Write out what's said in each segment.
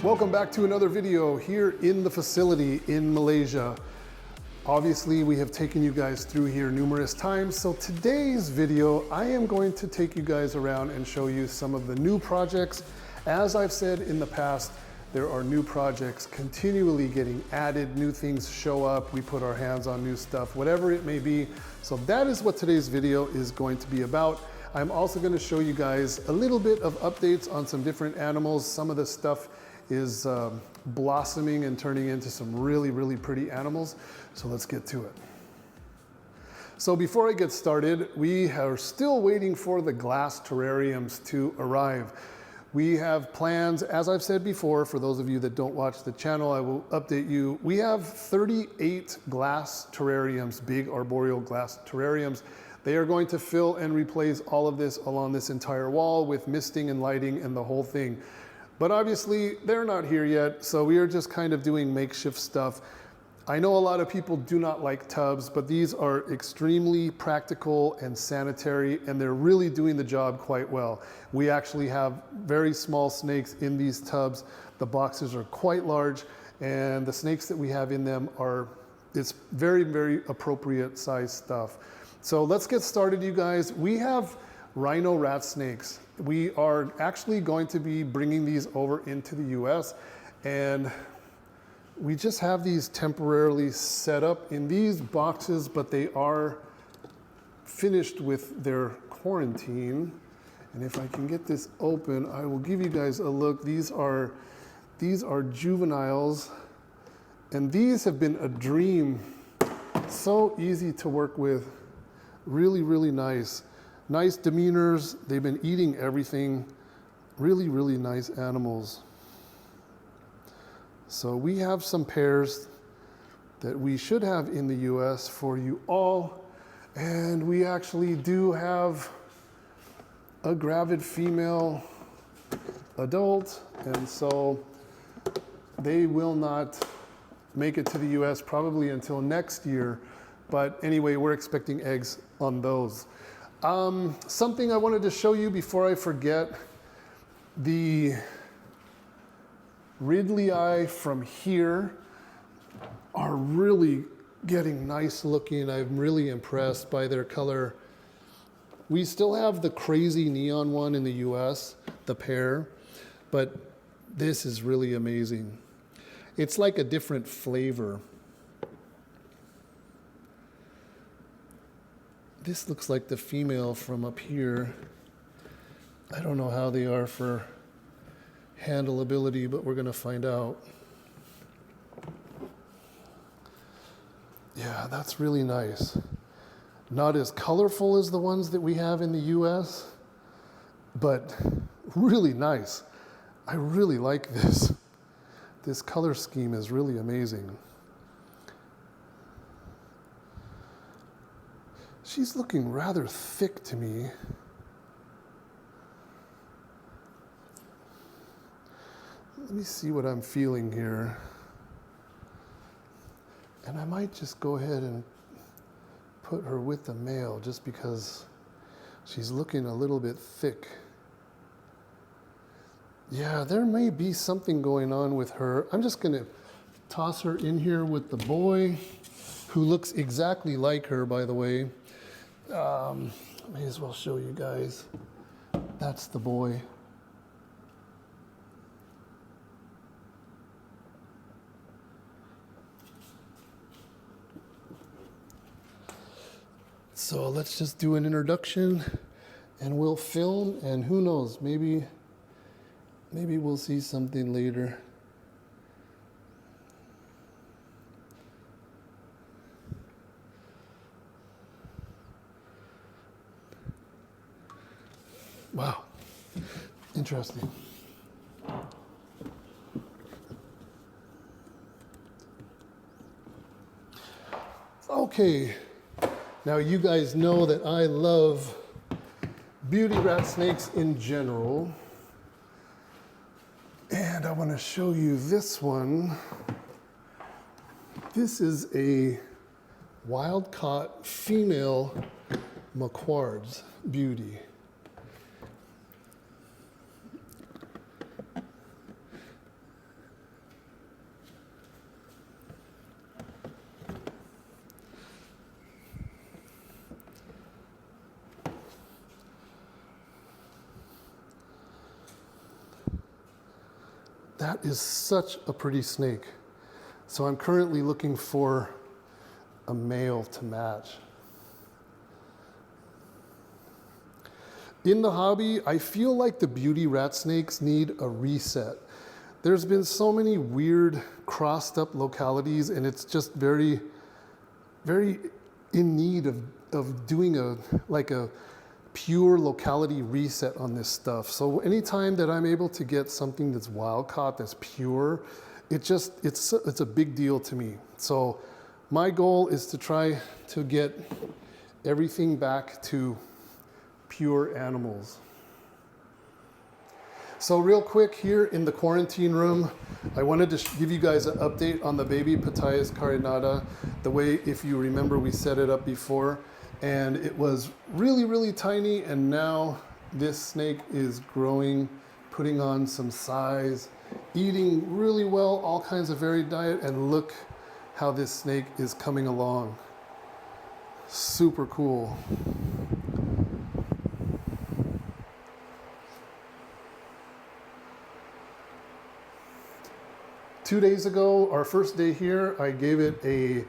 Welcome back to another video here in the facility in Malaysia. Obviously, we have taken you guys through here numerous times. So today's video, I am going to take you guys around and show you some of the new projects. As I've said in the past, there are new projects continually getting added, new things show up, we put our hands on new stuff, whatever it may be. So that is what today's video is going to be about. I'm also going to show you guys a little bit of updates on some different animals. Some of the stuff is blossoming and turning into some really, really pretty animals. So let's get to it. So before I get started, we are still waiting for the glass terrariums to arrive. We have plans, as I've said before, for those of you that don't watch the channel, I will update you. We have 38 glass terrariums, big arboreal glass terrariums. They are going to fill and replace all of this along this entire wall with misting and lighting and the whole thing. But obviously they're not here yet, so we are just kind of doing makeshift stuff. I know a lot of people do not like tubs, but these are extremely practical and sanitary, and they're really doing the job quite well. We actually have very small snakes in these tubs. The boxes are quite large, and the snakes that we have in them it's very, very appropriate size stuff. So let's get started, you guys. We have Rhino rat snakes. We are actually going to be bringing these over into the US, and we just have these temporarily set up in these boxes, but they are finished with their quarantine. And if I can get this open, I will give you guys a look. These are juveniles, and these have been a dream. So easy to work with. Really, really nice. Nice demeanors. They've been eating everything. Really, really nice animals. So we have some pairs that we should have in the US for you all. And we actually do have a gravid female adult. And so they will not make it to the US probably until next year. But anyway, we're expecting eggs on those. Something I wanted to show you before I forget, the Ridleyi from here are really getting nice looking. I'm really impressed by their color. We still have the crazy neon one in the US, the pair, but this is really amazing. It's like a different flavor. This looks like the female from up here. I don't know how they are for handleability, but we're gonna find out. Yeah, that's really nice. Not as colorful as the ones that we have in the US, but really nice. I really like this. This color scheme is really amazing. She's looking rather thick to me. Let me see what I'm feeling here. And I might just go ahead and put her with the male just because she's looking a little bit thick. Yeah, there may be something going on with her. I'm just gonna toss her in here with the boy, who looks exactly like her, by the way. May as well show you guys. That's the boy. So let's just do an introduction and we'll film, and who knows, maybe we'll see something later. Wow, interesting. Okay, now you guys know that I love beauty rat snakes in general. And I want to show you this one. This is a wild-caught female McQuads beauty. that is such a pretty snake. So I'm currently looking for a male to match. In the hobby, I feel like the beauty rat snakes need a reset. There's been so many weird crossed up localities, and it's just very, very in need of doing a pure locality reset on this stuff. So anytime that I'm able to get something that's wild caught, that's pure, it's a big deal to me. So my goal is to try to get everything back to pure animals. So real quick here in the quarantine room, I wanted to give you guys an update on the baby Juvenile Carinata, the way, if you remember, we set it up before, and it was really, really tiny, and now this snake is growing, putting on some size, eating really well, all kinds of varied diet, and look how this snake is coming along. Super cool. Two days ago, our first day here, I gave it a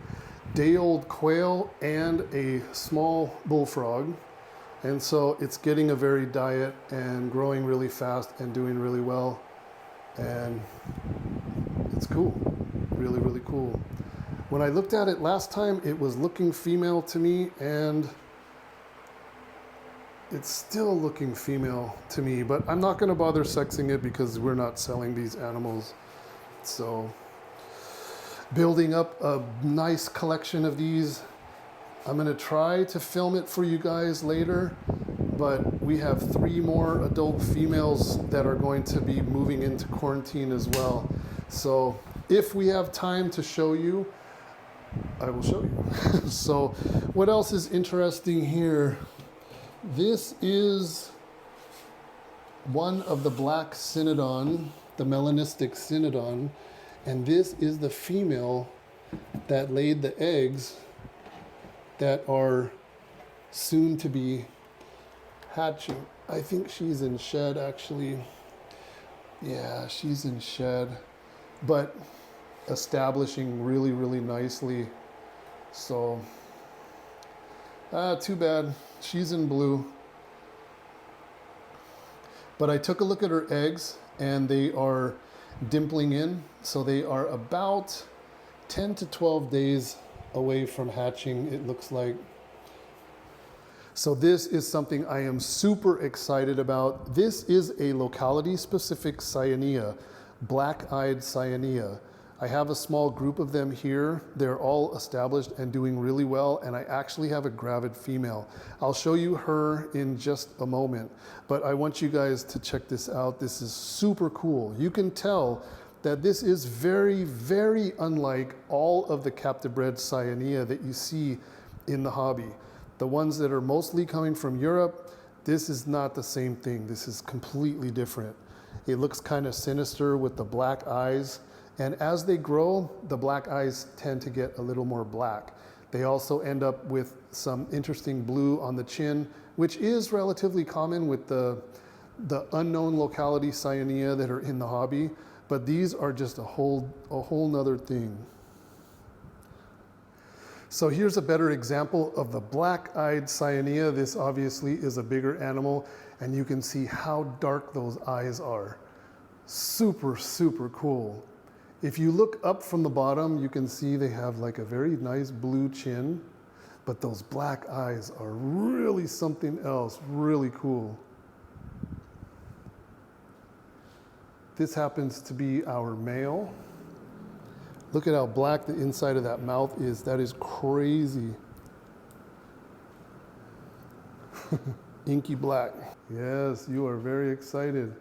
day-old quail and a small bullfrog. And so it's getting a varied diet and growing really fast and doing really well. And it's cool, really, really cool. When I looked at it last time, it was looking female to me, and it's still looking female to me, but I'm not gonna bother sexing it because we're not selling these animals. So building up a nice collection of these. I'm gonna try to film it for you guys later, but we have 3 more adult females that are going to be moving into quarantine as well. So if we have time to show you, I will show you. So what else is interesting here? This is one of the black Sinodon, the Melanistic Sinodon, and this is the female that laid the eggs that are soon to be hatching. I think she's in shed actually. Yeah, she's in shed, but establishing really, really nicely. So, too bad, she's in blue. But I took a look at her eggs, and they are dimpling in, so they are about 10 to 12 days away from hatching, it looks like. So this is something I am super excited about. This is a locality-specific Cyania, black-eyed Cyania. I have a small group of them here. They're all established and doing really well, and I actually have a gravid female. I'll show you her in just a moment, but I want you guys to check this out. This is super cool. You can tell that this is very, very unlike all of the captive bred Cyania that you see in the hobby. The ones that are mostly coming from Europe, this is not the same thing. This is completely different. It looks kind of sinister with the black eyes. And as they grow, the black eyes tend to get a little more black. They also end up with some interesting blue on the chin, which is relatively common with the unknown locality Cyania that are in the hobby, but these are just a whole nother thing. So here's a better example of the black-eyed Cyania. This obviously is a bigger animal, and you can see how dark those eyes are. Super, super cool. If you look up from the bottom, you can see they have like a very nice blue chin, but those black eyes are really something else, really cool. This happens to be our male. Look at how black the inside of that mouth is. That is crazy. Inky black. Yes, you are very excited.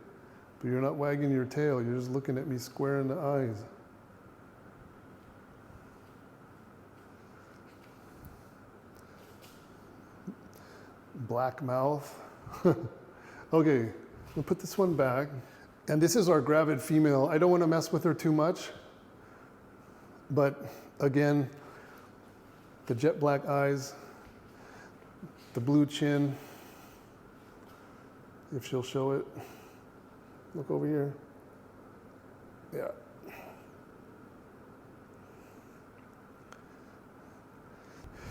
But you're not wagging your tail, you're just looking at me square in the eyes. Black mouth. Okay, we'll put this one back. And this is our gravid female. I don't want to mess with her too much. But again, the jet black eyes, the blue chin, if she'll show it. Look over here. Yeah.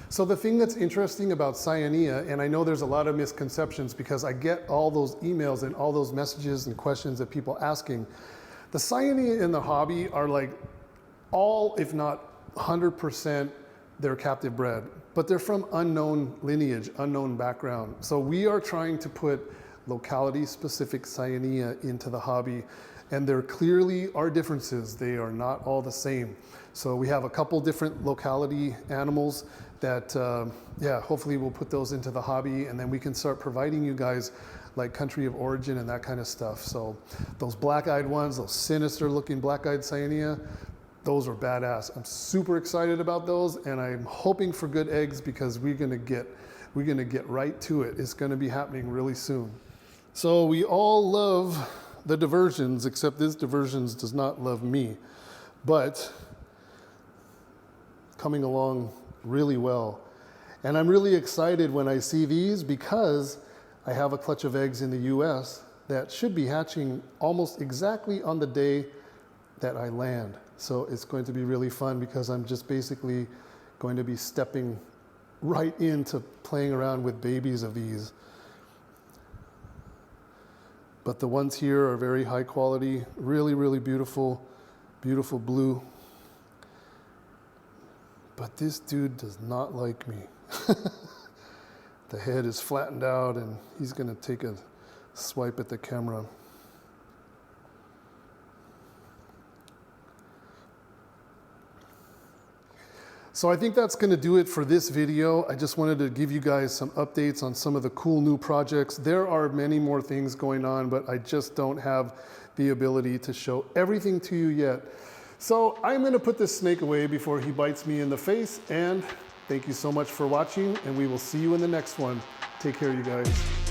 So the thing that's interesting about Cyania, and I know there's a lot of misconceptions because I get all those emails and all those messages and questions that people asking. The Cyania in the hobby are like all, if not 100%, they're captive bred, but they're from unknown lineage, unknown background. So we are trying to put locality-specific Cyania into the hobby, and there clearly are differences. They are not all the same. So we have a couple different locality animals that, yeah, hopefully we'll put those into the hobby, and then we can start providing you guys like country of origin and that kind of stuff. So those black-eyed ones, those sinister-looking black-eyed Cyania, those are badass. I'm super excited about those, and I'm hoping for good eggs because we're gonna get right to it. It's gonna be happening really soon. So we all love the diversions, except this diversions does not love me, but coming along really well. And I'm really excited when I see these because I have a clutch of eggs in the US that should be hatching almost exactly on the day that I land. So it's going to be really fun because I'm just basically going to be stepping right into playing around with babies of these. But the ones here are very high quality, really, really beautiful, beautiful blue. But this dude does not like me. The head is flattened out and he's gonna take a swipe at the camera. So I think that's gonna do it for this video. I just wanted to give you guys some updates on some of the cool new projects. There are many more things going on, but I just don't have the ability to show everything to you yet. So I'm gonna put this snake away before he bites me in the face, and thank you so much for watching, and we will see you in the next one. Take care, you guys.